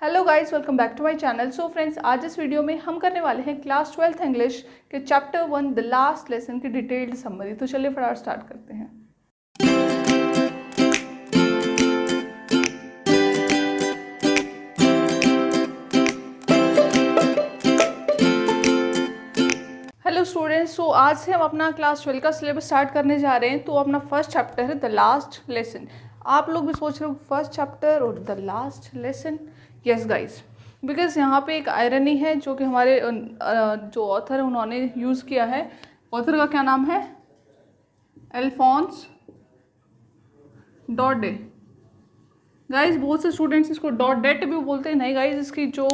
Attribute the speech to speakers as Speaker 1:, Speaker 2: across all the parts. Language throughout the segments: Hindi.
Speaker 1: Hello guys, welcome back to my channel. So friends, आज इस वीडियो में हम करने वाले हैं क्लास 12th इंग्लिश के चैप्टर 1 द लास्ट लेसन की डिटेल्ड समरी। तो चलिए फटाफट स्टार्ट करते हैं। हेलो स्टूडेंट्स, सो आज से हम अपना क्लास 12 का सिलेबस स्टार्ट करने जा रहे हैं। तो अपना फर्स्ट चैप्टर है द लास्ट लेसन। आप लोग भी सोच रहे हो फर्स्ट चैप्टर और the last lesson. Yes guys, because यहाँ पे एक आयरनी है जो कि हमारे जो ऑथर है उन्होंने यूज़ किया है। ऑथर का क्या नाम है? अल्फोंस डॉडे। गाइस बहुत से स्टूडेंट्स इसको डॉडेट भी बोलते हैं। नहीं गाइस, इसकी जो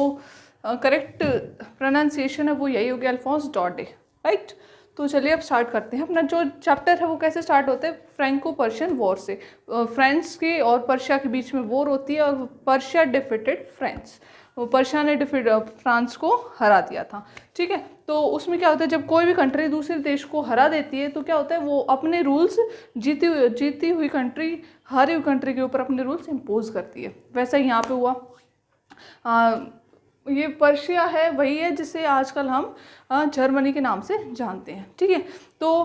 Speaker 1: करेक्ट प्रोनाउंसिएशन है वो यही होगी, अल्फोंस डॉडे, राइट। तो चलिए अब स्टार्ट करते हैं। अपना जो चैप्टर है वो कैसे स्टार्ट होता है? फ्रैंको पर्शियन वॉर से। फ्रांस के और पर्शिया के बीच में वॉर होती है और पर्शिया डिफीटेड फ्रांस। पर्शिया ने फ्रांस को हरा दिया था, ठीक है। तो उसमें क्या होता है, जब कोई भी कंट्री दूसरे देश को हरा देती है तो क्या होता है, वो अपने रूल्स जीती हुई कंट्री हारी हुई कंट्री के ऊपर अपने रूल्स इम्पोज करती है। वैसा ही यहाँ पे हुआ। ये पर्शिया है, वही है जिसे आजकल हम जर्मनी के नाम से जानते हैं, ठीक है। तो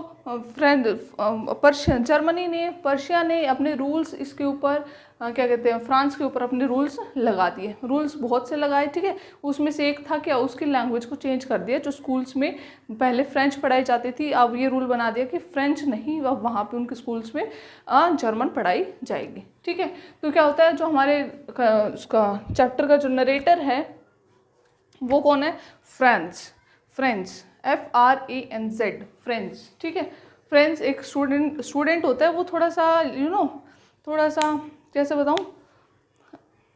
Speaker 1: पर्शिया ने अपने रूल्स इसके ऊपर क्या कहते हैं, फ्रांस के ऊपर अपने रूल्स लगा दिए। रूल्स बहुत से लगाए, ठीक है। उसमें से एक था क्या, उसकी लैंग्वेज को चेंज कर दिया। जो स्कूल्स में पहले फ्रेंच पढ़ाई जाती थी, अब ये रूल बना दिया कि फ्रेंच नहीं, अब वहाँ पे उनके स्कूल्स में जर्मन पढ़ाई जाएगी, ठीक है। तो क्या होता है, जो हमारे उसका चैप्टर का जो नरेटर है वो कौन है? फ्रेंच FRANZ, फ्रेंच, ठीक है। फ्रेंच एक स्टूडेंट होता है, वो थोड़ा सा थोड़ा सा कैसे बताऊँ,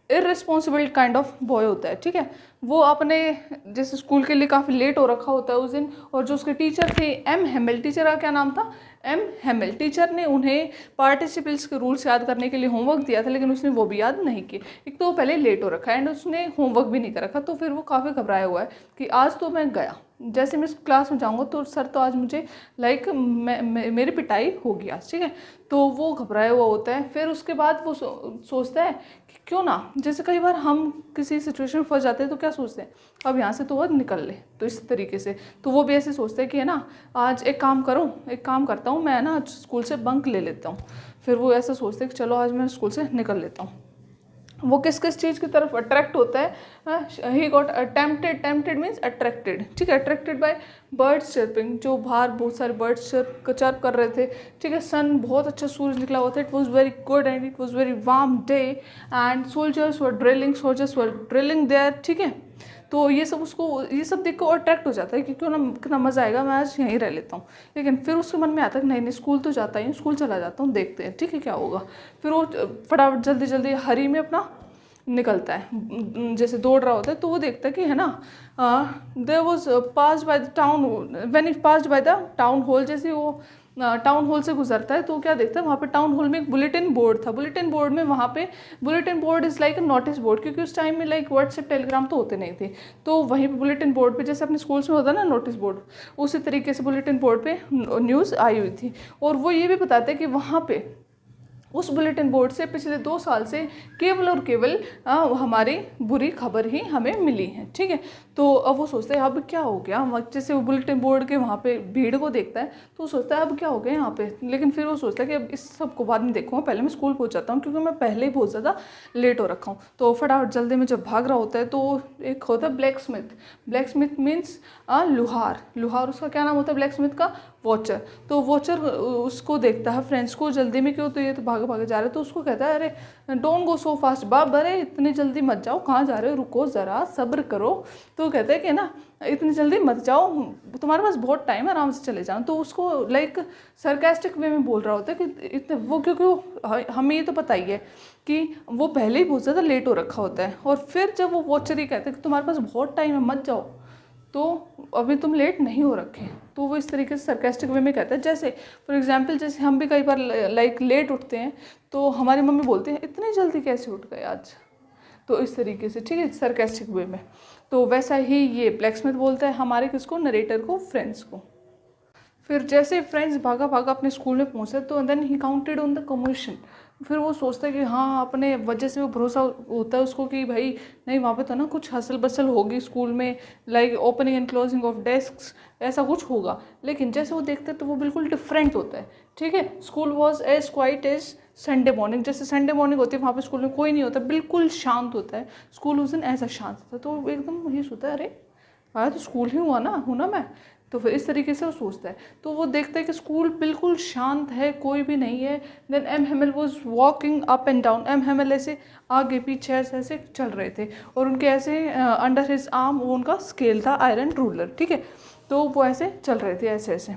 Speaker 1: इररिस्पॉन्सिबल काइंड ऑफ बॉय होता है, ठीक है। वो अपने जैसे स्कूल के लिए काफ़ी लेट हो रखा होता है उस दिन। और जो उसके टीचर थे M हेमिल, टीचर का क्या नाम था? M हेमिल। टीचर ने उन्हें पार्टिसिपल्स के रूल्स याद करने के लिए होमवर्क दिया था, लेकिन उसने वो भी याद नहीं किए। एक तो वो पहले लेट हो रखा है एंड उसने होमवर्क भी नहीं कर रखा। तो फिर वो काफ़ी घबराया हुआ है कि आज तो मैं गया, जैसे मैं क्लास में जाऊँगा तो सर तो आज मुझे मेरी पिटाई होगी आज, ठीक है। तो वो घबराया हुआ होता है। फिर उसके बाद वो सोचता है कि क्यों ना, जैसे कई बार हम किसी सिचुएशन में फंस जाते हैं तो क्या सोचते हैं, अब यहाँ से तो वह निकल ले। तो इस तरीके से तो वो भी ऐसे सोचते हैं कि है ना, आज एक काम करता हूँ मैं, ना आज स्कूल से बंक ले लेता हूँ। फिर वो ऐसा सोचते हैं कि चलो आज मैं स्कूल से निकल लेता हूँ। वो किस चीज़ की तरफ अट्रैक्ट होता है? He got tempted means attracted, ठीक है। अट्रैक्टेड बाय बर्ड्स चर्पिंग, जो बाहर बहुत सारे बर्ड्स चर्प कर रहे थे, ठीक है। सन बहुत अच्छा सूरज निकला हुआ था। It was very good and it was very warm day and soldiers were drilling there, ठीक है। तो ये सब देख कर अट्रैक्ट हो जाता है कि क्यों ना, कितना मज़ा आएगा, मैं आज यहीं रह लेता हूँ। लेकिन फिर उसके मन में आता है नहीं स्कूल तो जाता ही, स्कूल चला जाता हूँ, देखते हैं ठीक है क्या होगा। फिर वो फटाफट जल्दी हरी में अपना निकलता है, जैसे दौड़ रहा होता है। तो वो देखता है कि है ना, there was passed by the town, when it passed by the town hall. जैसे वो टाउन हॉल से गुजरता है तो क्या देखता है, वहाँ पे टाउन हॉल में एक बुलेटिन बोर्ड था। बुलेटिन बोर्ड में वहाँ पे bulletin board is like a notice board, क्योंकि उस टाइम में लाइक व्हाट्सएप टेलीग्राम तो होते नहीं थे। तो वहीं पे बुलेटिन बोर्ड पे, जैसे अपने स्कूल्स में होता है ना नोटिस बोर्ड, उसी तरीके से बुलेटिन बोर्ड पे न्यूज़ आई हुई थी। और वो ये भी बताते हैं कि वहाँ पे उस बुलेटिन बोर्ड से पिछले 2 साल से केवल और केवल हमारी बुरी खबर ही हमें मिली है, ठीक है। तो अब वो सोचते हैं अब क्या हो गया, जैसे वो बुलेटिन बोर्ड के वहाँ पे भीड़ को देखता है तो वो सोचता है अब क्या हो गया यहाँ पे। लेकिन फिर वो सोचता है कि अब इस सब को बाद में देखूँगा, पहले मैं स्कूल पहुँच जाता हूँ, क्योंकि मैं पहले ही बहुत ज़्यादा लेट हो रखा हूँ। तो फटाफट जल्दी में जब भाग रहा होता है तो एक होता है ब्लैक स्मिथ मीन्स लुहार उसका क्या नाम होता है ब्लैक स्मिथ का? वॉचर। तो वॉचर उसको देखता है फ्रेंड्स को, जल्दी में क्यों, तो ये तो भागे जा रहे। तो उसको कहता है अरे डोंट गो सो फास्ट बाब, अरे इतनी जल्दी मत जाओ, कहाँ जा रहे हो, रुको ज़रा सब्र करो। तो कहते हैं कि ना इतनी जल्दी मत जाओ, तुम्हारे पास बहुत टाइम है, आराम से चले जाओ। तो उसको लाइक सरकास्टिक वे में बोल रहा होता है कि इतने वो, क्योंकि हमें ये तो पता ही है कि वो पहले ही बहुत ज़्यादा लेट हो रखा होता है। और फिर जब वो वॉचर ही कहते हैं कि तुम्हारे पास बहुत टाइम है, मत जाओ, तो अभी तुम लेट नहीं हो रखे। तो वो इस तरीके से सरकास्टिक वे में कहता है। जैसे फॉर एग्जांपल, जैसे हम भी कई बार लाइक लेट उठते हैं तो हमारी मम्मी बोलती हैं इतनी जल्दी कैसे उठ गए आज। तो इस तरीके से, ठीक है, सरकास्टिक वे में। तो वैसा ही ये ब्लैकस्मिथ बोलता है हमारे किसको, नरेटर को, फ्रेंड्स को। फिर जैसे फ्रेंड्स भागा अपने स्कूल में पहुंचे तो then he counted on the commotion. फिर वो सोचता है कि हाँ अपने वजह से वो भरोसा होता है उसको कि भाई नहीं वहाँ पे तो ना कुछ हसल बसल होगी स्कूल में, like opening and closing of desk, ऐसा कुछ होगा। लेकिन जैसे वो देखते हैं तो वो बिल्कुल डिफरेंट होता है, ठीक है। School was as quite as Sunday morning, जैसे संडे मॉर्निंग होती है वहाँ पे स्कूल में कोई नहीं होता, बिल्कुल शांत होता है स्कूल उस दिन, ऐसा शांत था। तो वो एकदम ये सोचता है अरे आया तो स्कूल ही हुआ ना, हूँ ना मैं। तो फिर इस तरीके से वो सोचता है। तो वो देखता है कि स्कूल बिल्कुल शांत है, कोई भी नहीं है। Then M Hamel was walking up and down, M Hamel ऐसे आगे पीछे ऐसे ऐसे चल रहे थे और उनके ऐसे अंडर हिज आर्म वो उनका स्केल था, आयरन रूलर, ठीक है। तो वो ऐसे चल रहे थे ऐसे ऐसे।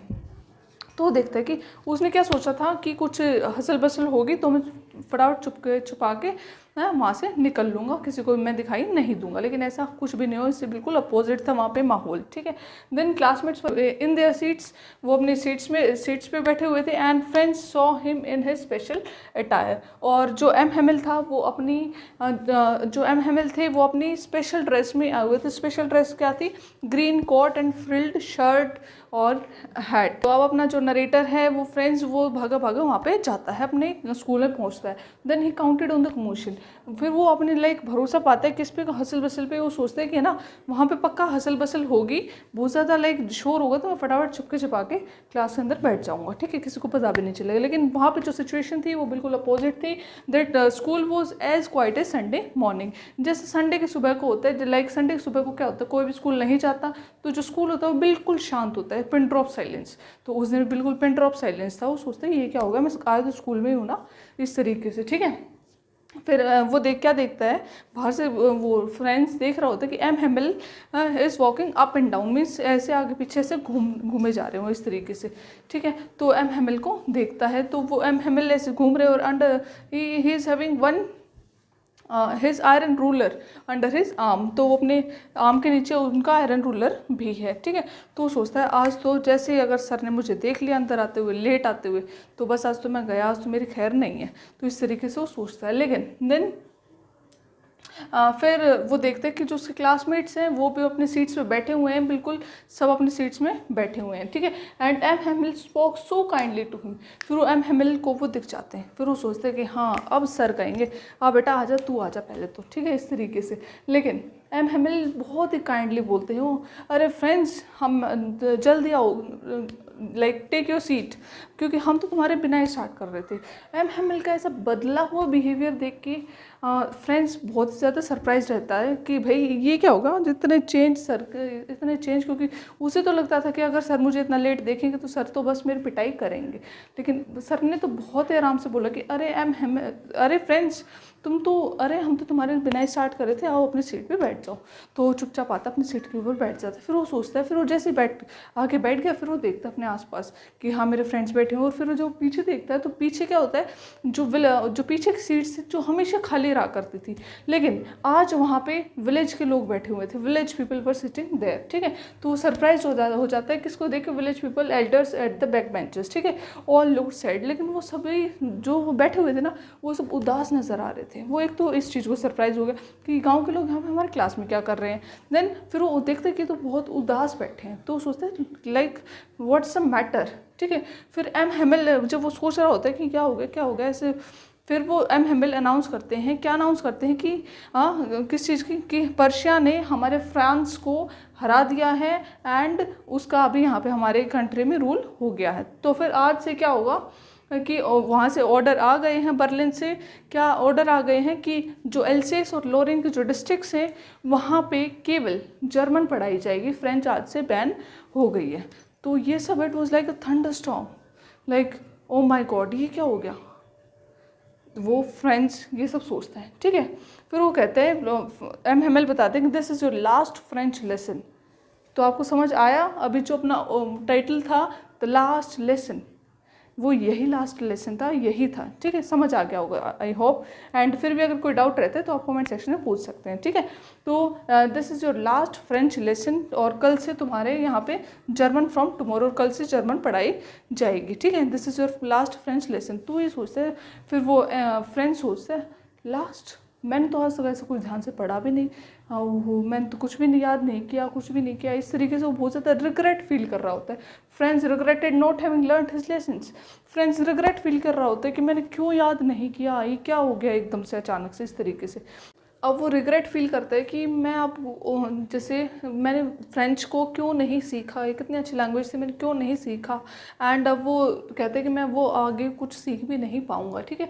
Speaker 1: तो वो देखता है कि उसने क्या सोचा था कि कुछ हसल बसल होगी तो मैं फटाफट छुपा के मैं वहाँ से निकल लूँगा, किसी को मैं दिखाई नहीं दूंगा। लेकिन ऐसा कुछ भी नहीं हो, इससे बिल्कुल अपोजिट था वहाँ पे माहौल, ठीक है। Then classmates in their seats, वो अपनी सीट्स पे बैठे हुए थे। And friends saw him in his special attire, और जो एम हेमिल था वो अपनी जो एम हेमिल थे वो अपनी स्पेशल ड्रेस में आए हुए थे। स्पेशल ड्रेस क्या थी? Green coat and frilled shirt और हैट। तो अब अपना जो नरेटर है वो फ्रेंड्स वो भागा भागा वहाँ पे जाता है, अपने स्कूल में पहुँचता है। Then he counted on the commotion, फिर वो अपने लाइक भरोसा पाता है किस पे, हसल बसल पे। वो सोचता है कि ना वहाँ पे पक्का हसल बसल होगी, बहुत ज़्यादा लाइक शोर होगा, तो मैं फटाफट छुपके छुपा के क्लास के अंदर बैठ जाऊँगा, ठीक है, किसी को पता भी नहीं चलेगा। लेकिन वहाँ पे जो सिचुएशन थी वो बिल्कुल अपोजिट थी। That school was as quite as Sunday morning, जैसे संडे की सुबह को होता है, लाइक संडे की सुबह को क्या होता है, कोई भी स्कूल नहीं जाता, तो जो स्कूल होता है वो बिल्कुल शांत होता है, पिन ड्रॉप साइलेंस। तो उस दिन बिल्कुल पिन ड्रॉप साइलेंस था। वो सोचता है ये क्या होगा, मैं आज तो स्कूल में ही हूँ ना, इस तरीके से, ठीक है। फिर वो क्या देखता है बाहर से, वो फ्रेंड्स देख रहा होता है कि M Hamel is walking up and down, means ऐसे आगे पीछे से घूमे जा रहे हो इस तरीके से, ठीक है। तो एम हेमिल को देखता है, तो वो एम हेमिल ऐसे घूम रहे और under he is having one his iron ruler under his arm, तो वो अपने आर्म के नीचे उनका आयरन रूलर भी है, ठीक है। तो वो सोचता है आज तो जैसे अगर सर ने मुझे देख लिया अंदर आते हुए, लेट आते हुए, तो बस आज तो मैं गया, आज तो मेरी खैर नहीं है। तो इस तरीके से वो सोचता है। लेकिन देन फिर वो देखते हैं कि जो उसके क्लासमेट्स हैं वो भी अपने सीट्स पे बैठे हुए हैं, बिल्कुल सब अपने सीट्स में बैठे हुए हैं, ठीक है। And M Hamel spoke so kindly to him, फिर वो एम हेमिल को वो दिख जाते हैं। फिर वो सोचते हैं कि हाँ अब सर कहेंगे हाँ बेटा आजा, तू आजा पहले तो, ठीक है, इस तरीके से। लेकिन एम हेमिल बहुत ही काइंडली बोलते हैं वो, अरे फ्रेंड्स हम जल्दी आओ, लाइक टेक योर सीट, क्योंकि हम तो तुम्हारे बिना ही स्टार्ट कर रहे थे। एम हेमिल का ऐसा बदला हुआ बिहेवियर देख के फ्रेंड्स बहुत ज़्यादा सरप्राइज रहता है कि भाई ये क्या होगा, जितने चेंज सर इतने चेंज, क्योंकि उसे तो लगता था कि अगर सर मुझे इतना लेट देखेंगे तो सर तो बस मेरी पिटाई करेंगे। लेकिन सर ने तो बहुत ही आराम से बोला कि अरे फ्रेंड्स तुम तो, अरे हम तो तुम्हारे बिना ही स्टार्ट कर रहे थे, आओ अपनी सीट पे बैठ जाओ। तो वो चुपचाप आता अपनी सीट के ऊपर बैठ जाता है। फिर वो सोचता है, फिर वो जैसे आके बैठ गया, फिर वो देखता है अपने आसपास कि हाँ मेरे फ्रेंड्स बैठे हैं। और फिर वो जो पीछे देखता है तो पीछे क्या होता है, जो पीछे की सीट थी जो हमेशा खाली रहा करती थी, लेकिन आज वहाँ पे विलेज के लोग बैठे हुए थे, village people were sitting there, ठीक है। तो वो सरप्राइज हो जाता है किसको देख के, village people, elders at the back benches, ठीक है, ऑल लुक्ड सैड। लेकिन वो सभी जो बैठे हुए थे ना वो सब उदास नजर आ रहे थे। वो एक तो इस चीज़ को सरप्राइज हो गया कि गांव के लोग यहाँ पे हमारे क्लास में क्या कर रहे हैं। देन फिर वो देखते कि तो बहुत उदास बैठे हैं, तो वो सोचते हैं लाइक व्हाट्स द मैटर, ठीक है। फिर एम हेमिल जब वो सोच रहा होता है कि क्या हो गया ऐसे, फिर वो एम हेमिल अनाउंस करते हैं कि किस चीज़ की, कि पर्शिया ने हमारे फ्रांस को हरा दिया है एंड उसका अभी यहाँ पे हमारे कंट्री में रूल हो गया है। तो फिर आज से क्या होगा कि वहाँ से ऑर्डर आ गए हैं, बर्लिन से क्या ऑर्डर आ गए हैं कि जो एल्सेस और लोरेन के जो डिस्ट्रिक्ट्स हैं वहाँ पे केवल जर्मन पढ़ाई जाएगी, फ्रेंच आज से बैन हो गई है। तो ये सब it was like a thunderstorm, like oh my God ये क्या हो गया। वो फ्रेंड्स ये सब सोचते हैं, ठीक है। फिर वो कहते हैं, एम हेमिल बताते हैं कि this is your last French lesson. तो आपको समझ आया अभी जो अपना टाइटल था द लास्ट लेसन, वो यही लास्ट लेसन था, यही था, ठीक है, समझ आ गया होगा आई होप। एंड फिर भी अगर कोई डाउट रहता है तो आप कमेंट सेक्शन में पूछ सकते हैं, ठीक है। तो this is your last French lesson, और कल से तुम्हारे यहाँ पे जर्मन फ्रॉम टुमारो, कल से जर्मन पढ़ाई जाएगी, ठीक है। This is your last French lesson. तो ये सोचते हैं, फिर वो फ्रेंच सोचते हैं लास्ट मैंने तो आज तक ऐसा कुछ ध्यान से पढ़ा भी नहीं, मैंने तो कुछ भी नहीं याद नहीं किया, कुछ भी नहीं किया। इस तरीके से वो बहुत ज़्यादा रिग्रेट फील कर रहा होता है। Friends regretted not having learned his lessons. Friends regret feel कर रहा होता है कि मैंने क्यों याद नहीं किया, ये क्या हो गया एकदम से अचानक से इस तरीके से। अब वो रिग्रेट फील करता है कि मैं अब जैसे मैंने फ्रेंच को क्यों नहीं सीखा, ये कितनी अच्छी लैंग्वेज थी, मैंने क्यों नहीं सीखा। एंड अब वो कहते हैं कि मैं वो आगे कुछ सीख भी नहीं पाऊँगा, ठीक है।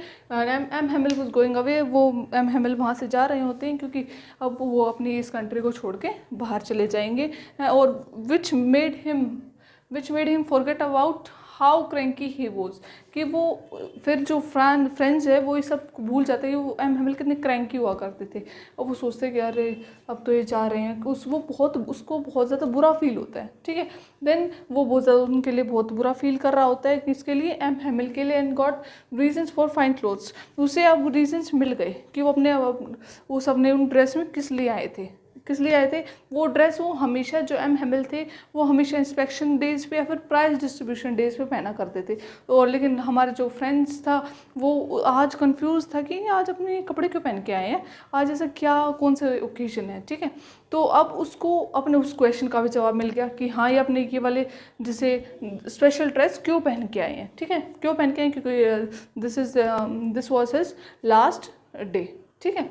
Speaker 1: M Hamel was going away, वो एम हेमिल वहाँ से जा रहे होते हैं क्योंकि अब वो अपनी इस कंट्री को छोड़ के बाहर चले जाएंगे। और which made him forget about how cranky he was, कि वो फिर जो फ्रेंड्स है वो ये सब भूल जाते हैं कि वो एम हेमिल कितने क्रैंकी हुआ करते थे। और वो सोचते हैं कि अरे अब तो ये जा रहे हैं, उसको बहुत ज़्यादा बुरा फील होता है, ठीक है। देन वो बहुत ज़्यादा उनके लिए बहुत बुरा फील कर रहा होता है, किसके लिए, एम हेमिल के लिए। And got reasons for fine clothes, उसे अब रीजन्स मिल गए कि वो अपने उन ड्रेस में किस लिए आए थे। वो ड्रेस वो हमेशा, जो एम हेमिल थे वो हमेशा इंस्पेक्शन डेज पे या फिर प्राइज डिस्ट्रीब्यूशन डेज पे पहना करते थे। और लेकिन हमारे जो फ्रेंड्स था वो आज कंफ्यूज था कि आज अपने कपड़े क्यों पहन के आए हैं, आज ऐसा क्या, कौन से ओकेजन है, ठीक है। तो अब उसको अपने उस क्वेश्चन का भी जवाब मिल गया कि हाँ ये अपने ये वाले जैसे स्पेशल ड्रेस क्यों पहन के आए हैं, ठीक है। क्यों पहन के आए, क्योंकि this was his last day, ठीक है।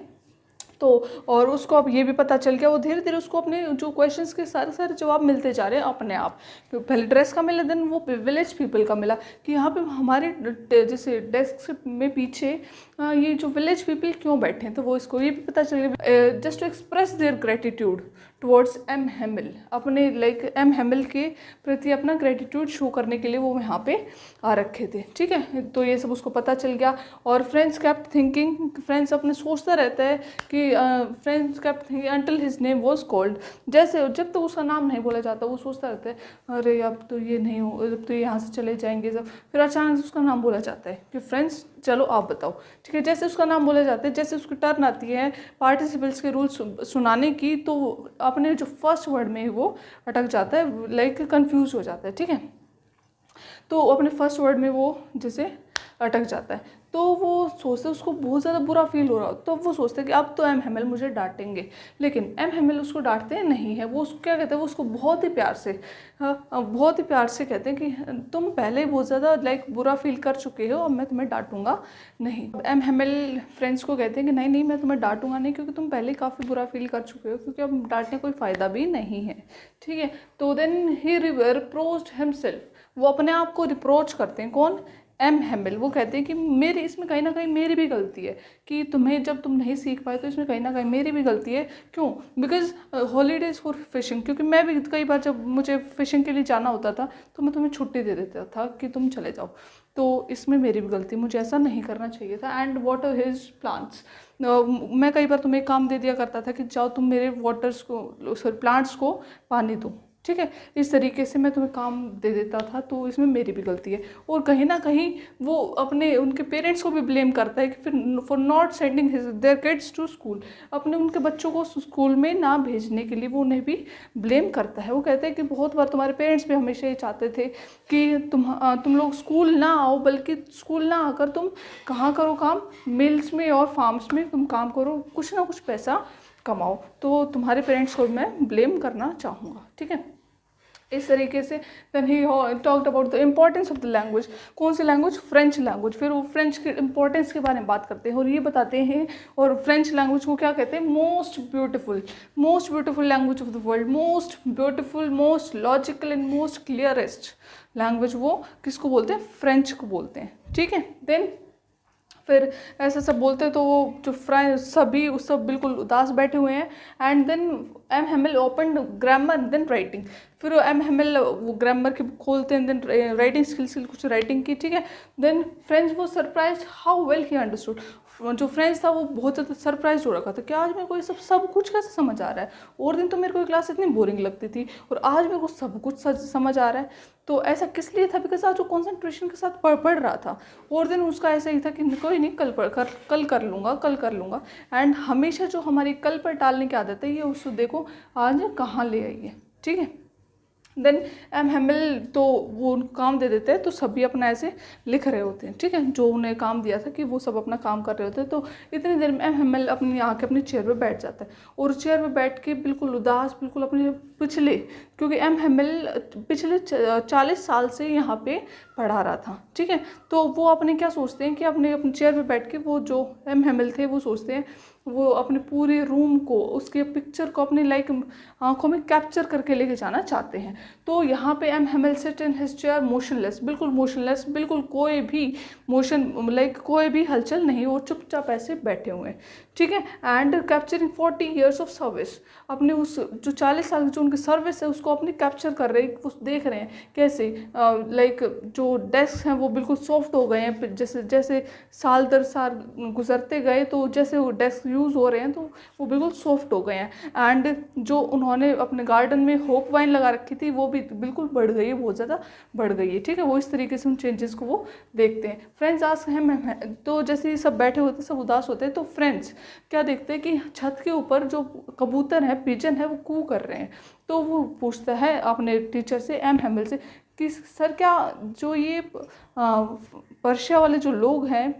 Speaker 1: तो और उसको अब ये भी पता चल गया, वो धीरे धीरे उसको अपने जो क्वेश्चंस के सारे जवाब मिलते जा रहे हैं अपने आप। पहले ड्रेस का मिला, देन वो विलेज पीपल का मिला कि यहाँ पे हमारे जैसे डेस्क में पीछे ये जो विलेज पीपल क्यों बैठे हैं। तो वो इसको ये भी पता चल गया, just to express their gratitude towards M Hamel, अपने लाइक एम हेमिल के प्रति अपना ग्रेटिट्यूड शो करने के लिए वो यहाँ पे आ रखे थे, ठीक है। तो ये सब उसको पता चल गया। और फ्रेंड्स केप्ट थिंकिंग, फ्रेंड्स अपने सोचता रहता है कि friends kept thinking until his name was called, जैसे जब तक उसका नाम नहीं बोला जाता वो सोचता रहता है अरे अब तो ये नहीं हो, अब तो यहाँ से चले जाएंगे सब। फिर अचानक से उसका नाम बोला जाता है कि फ्रेंड्स चलो आप बताओ, ठीक है। जैसे उसका नाम बोला जाता है, जैसे उसकी टर्न आती है पार्टिसिपल्स के रूल्स सुनाने की, तो अपने जो फर्स्ट वर्ड में वो अटक जाता है, लाइक कंफ्यूज हो जाता है, ठीक है। तो अपने फर्स्ट वर्ड में वो जैसे अटक जाता है, तो वो सोचते, उसको बहुत ज़्यादा बुरा फील हो रहा हो, तो वो सोचते हैं कि अब तो एम हेमिल मुझे डांटेंगे। लेकिन एम हेमिल उसको डांटते नहीं है, वो उसको क्या कहते हैं, वो उसको बहुत ही प्यार से कहते हैं कि तुम पहले बहुत ज़्यादा लाइक बुरा फील कर चुके हो, अब मैं तुम्हें डांटूंगा नहीं। एम हेमिल फ्रेंड्स को कहते हैं कि नहीं मैं तुम्हें डांटूंगा नहीं, क्योंकि तुम पहले काफ़ी बुरा फील कर चुके हो, क्योंकि अब डांटने कोई फ़ायदा भी नहीं है, ठीक है। तो देन ही रिप्रोच्ड हिमसेल्फ, वो अपने आप को रिप्रोच करते हैं, कौन, एम हेमिल। वो कहते हैं कि मेरी इसमें कहीं ना कहीं मेरी भी गलती है, कि तुम्हें जब तुम नहीं सीख पाए तो इसमें कहीं ना कहीं मेरी भी गलती है। क्यों, बिकॉज हॉलीडेज़ फॉर फिशिंग, क्योंकि मैं भी कई बार जब मुझे फिशिंग के लिए जाना होता था तो मैं तुम्हें छुट्टी दे देता था कि तुम चले जाओ, तो इसमें मेरी भी गलती, मुझे ऐसा नहीं करना चाहिए था। एंड वाटर हिज प्लांट्स, मैं कई बार तुम्हें काम दे दिया करता था कि जाओ तुम मेरे प्लांट्स को पानी दो, ठीक है। इस तरीके से मैं तुम्हें काम दे देता था, तो इसमें मेरी भी गलती है। और कहीं ना कहीं वो अपने उनके पेरेंट्स को भी ब्लेम करता है कि फिर for not sending their kids to school, अपने उनके बच्चों को स्कूल में ना भेजने के लिए वो उन्हें भी ब्लेम करता है। वो कहते हैं कि बहुत बार तुम्हारे पेरेंट्स भी हमेशा ये चाहते थे कि तुम लोग स्कूल ना आओ, बल्कि स्कूल ना आकर तुम कहाँ करो काम, मिल्स में और फार्म्स में तुम काम करो, कुछ ना कुछ पैसा कमाओ। तो तुम्हारे पेरेंट्स को मैं ब्लेम करना चाहूँगा, ठीक है। इस तरीके से then he talked about the importance of the language, कौन सी लैंग्वेज, फ्रेंच लैंग्वेज। फिर वो फ्रेंच के इम्पोर्टेंस के बारे में बात करते हैं और ये बताते हैं, और फ्रेंच लैंग्वेज को क्या कहते हैं, most beautiful language of the world, most beautiful, most logical and most clearest language वो किसको बोलते हैं, फ्रेंच को बोलते हैं, ठीक है। देन फिर ऐसा सब बोलते हैं तो वो जो सभी उस सब बिल्कुल उदास बैठे हुए हैं। And then M Hamel open grammar then writing, फिर एम हेमिल वो ग्रामर के खोलते हैं, देन राइटिंग स्किल्स कुछ राइटिंग की, ठीक है। देन फ्रेंड्स वो surprise how well he understood, जो फ्रेंड्स था वो बहुत ज़्यादा सरप्राइज हो रखा था कि आज मेरे को ये सब कुछ कैसे समझ आ रहा है, और दिन तो मेरे को क्लास इतनी बोरिंग लगती थी और आज मेरे को सब कुछ समझ आ रहा है। तो ऐसा किस लिए था, बिकॉज आज वो कॉन्सेंट्रेशन के साथ पढ़ रहा था, और दिन उसका ऐसा ही था कि कोई नहीं, कल कर लूँगा। एंड हमेशा जो हमारी कल पर टालने की आदत है ये उसको देखो आज कहाँ ले आई है, ठीक है। देन एम हेमिल तो वो उनको काम दे देते हैं, तो सभी अपना ऐसे लिख रहे होते हैं, ठीक है, जो उन्हें काम दिया था कि वो सब अपना काम कर रहे होते हैं। तो इतनी देर में एम हेमिल अपनी आके अपनी चेयर पे बैठ जाता है, और चेयर पे बैठ के बिल्कुल उदास, बिल्कुल अपने पिछले, क्योंकि एम हेमिल पिछले 40 साल से यहाँ पे पढ़ा रहा था, ठीक है, तो वो अपने क्या सोचते हैं कि अपनी चेयर पे बैठ के वो जो एम हेमिल थे वो सोचते हैं वो अपने पूरे रूम को, उसके पिक्चर को अपनी लाइक आंखों में कैप्चर करके लेके जाना चाहते हैं। तो यहाँ पे M Hamel sit in his chair motionless, बिल्कुल मोशनलेस, बिल्कुल कोई भी मोशन लाइक कोई भी हलचल नहीं, वो चुपचाप ऐसे बैठे हुए हैं, ठीक है। And capturing 40 years of service, अपने उस जो 40 साल की जो उनकी सर्विस है उसको अपनी कैप्चर कर रहे हैं, वो देख रहे हैं कैसे लाइक जो डेस्क हैं वो बिल्कुल सॉफ्ट हो गए हैं, जैसे जैसे साल दर साल गुजरते गए तो जैसे वो डेस्क यूज़ हो रहे हैं तो वो बिल्कुल सॉफ्ट हो गए हैं। एंड जो उन्होंने अपने गार्डन में होप वाइन लगा रखी थी वो भी बिल्कुल बढ़ गई है, बहुत ज़्यादा बढ़ गई है, ठीक है। वो इस तरीके से उन चेंजेस को वो देखते हैं। फ्रेंड्स आस्क हिम, तो जैसे ये सब बैठे होते सब उदास होते हैं, तो फ्रेंड्स क्या देखते हैं कि छत के ऊपर जो कबूतर है, पिजन है, वो कू कर रहे हैं। तो वो पूछता है अपने टीचर से, एम हेमिल से, कि सर क्या जो ये पर्शिया वाले जो लोग हैं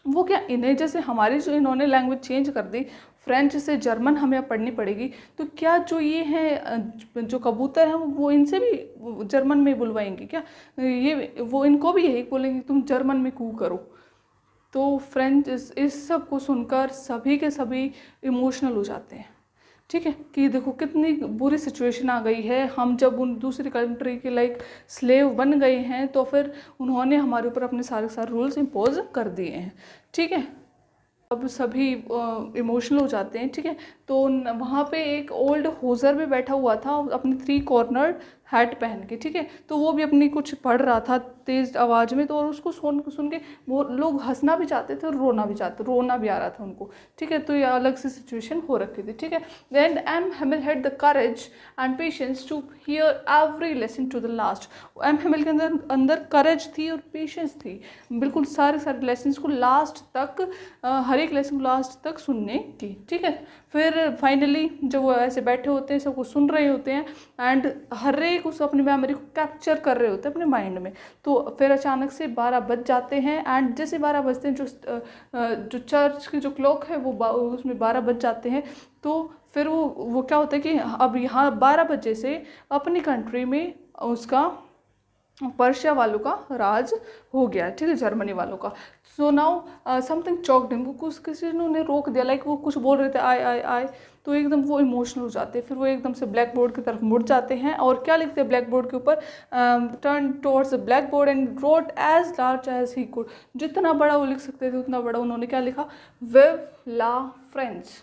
Speaker 1: वो क्या इन्हें जैसे हमारी जो इन्होंने लैंग्वेज चेंज कर दी, फ्रेंच से जर्मन हमें अब पढ़नी पड़ेगी, तो क्या जो ये हैं जो कबूतर हैं वो इनसे भी जर्मन में बुलवाएंगे क्या, ये वो इनको भी यही बोलेंगे तुम जर्मन में कू करो। तो फ्रेंच इस सब को सुनकर सभी के सभी इमोशनल हो जाते हैं, ठीक है, कि देखो कितनी बुरी सिचुएशन आ गई है, हम जब उन दूसरी कंट्री के लाइक स्लेव बन गए हैं तो फिर उन्होंने हमारे ऊपर अपने सारे रूल्स इम्पोज कर दिए हैं, ठीक है। अब सभी इमोशनल हो जाते हैं, ठीक है। तो वहाँ पे एक ओल्ड होजर भी बैठा हुआ था अपनी 3 कॉर्नर हैट पहन के, ठीक है, तो वो भी अपनी कुछ पढ़ रहा था तेज़ आवाज़ में, तो और उसको सुन के वो लोग हंसना भी चाहते थे और रोना भी आ रहा था उनको, ठीक है। तो ये अलग सी सिचुएशन हो रखी थी, ठीक है। Then M Hamel had the courage and patience to hear every lesson to the last. M Hamel के अंदर करेज थी और पेशेंस थी, बिल्कुल सारे लेसन को लास्ट तक, हर एक लेसन को लास्ट तक सुनने की, ठीक है। फिर फाइनली जब वो ऐसे बैठे होते हैं, सबको सुन रहे होते हैं एंड हर एक उस अपनी मेमोरी को कैप्चर कर रहे होते हैं अपने माइंड में। तो फिर अचानक से 12 बज जाते हैं एंड जैसे 12 बजते हैं जो चर्च की जो क्लॉक है वो उसमें 12 बज जाते हैं। तो फिर वो क्या होता है कि अब यहाँ 12 बजे से अपनी कंट्री में उसका पर्शिया वालों का राज हो गया, ठीक है, जर्मनी वालों का। So now something choked him, कुछ किसी ने उन्हें रोक दिया, लाइक वो कुछ बोल रहे थे आई, तो एकदम वो इमोशनल हो जाते हैं। फिर वो एकदम से ब्लैक बोर्ड की तरफ मुड़ जाते हैं और क्या लिखते हैं ब्लैक बोर्ड के ऊपर, turn towards the blackboard and wrote as large as he could, जितना बड़ा वो लिख सकते थे उतना बड़ा उन्होंने क्या लिखा, विव ला फ्रेंड्स।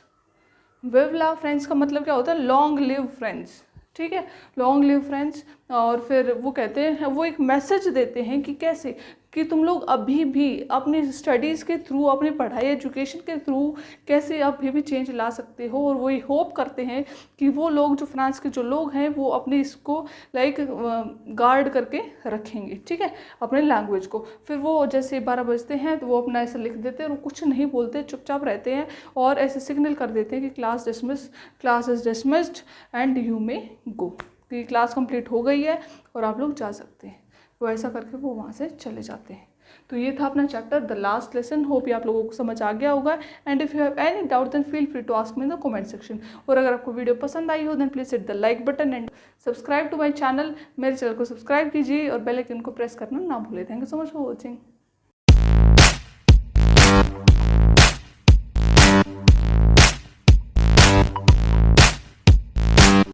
Speaker 1: विव ला फ्रेंड्स का मतलब क्या होता है, लॉन्ग लिव फ्रेंड्स, ठीक है, लॉन्ग लिव फ्रेंड्स। और फिर वो कहते हैं, वो एक मैसेज देते हैं कि कैसे कि तुम लोग अभी भी अपनी स्टडीज़ के थ्रू, अपनी पढ़ाई एजुकेशन के थ्रू कैसे अभी भी चेंज ला सकते हो। और वही होप करते हैं कि वो लोग जो फ्रांस के जो लोग हैं वो अपने इसको लाइक गार्ड करके रखेंगे, ठीक है, अपने लैंग्वेज को। फिर वो जैसे 12 बजते हैं तो वो अपना ऐसे लिख देते हैं और कुछ नहीं बोलते, चुपचाप रहते हैं और ऐसे सिग्नल कर देते हैं कि class is dismissed and you may go, कि क्लास कंप्लीट हो गई है और आप लोग जा सकते हैं। तो ऐसा करके वो वहाँ से चले जाते हैं। तो ये था अपना chapter the last lesson. Hope ये आप लोगों को समझ आ गया होगा। And if you have any doubt then feel free to ask me in the comment section. और अगर आपको वीडियो पसंद आई हो then please hit the like button and subscribe to my channel. मेरे चैनल को सब्सक्राइब कीजिए और बेल आइकन को प्रेस करना ना भूलें। Thank you so much for watching.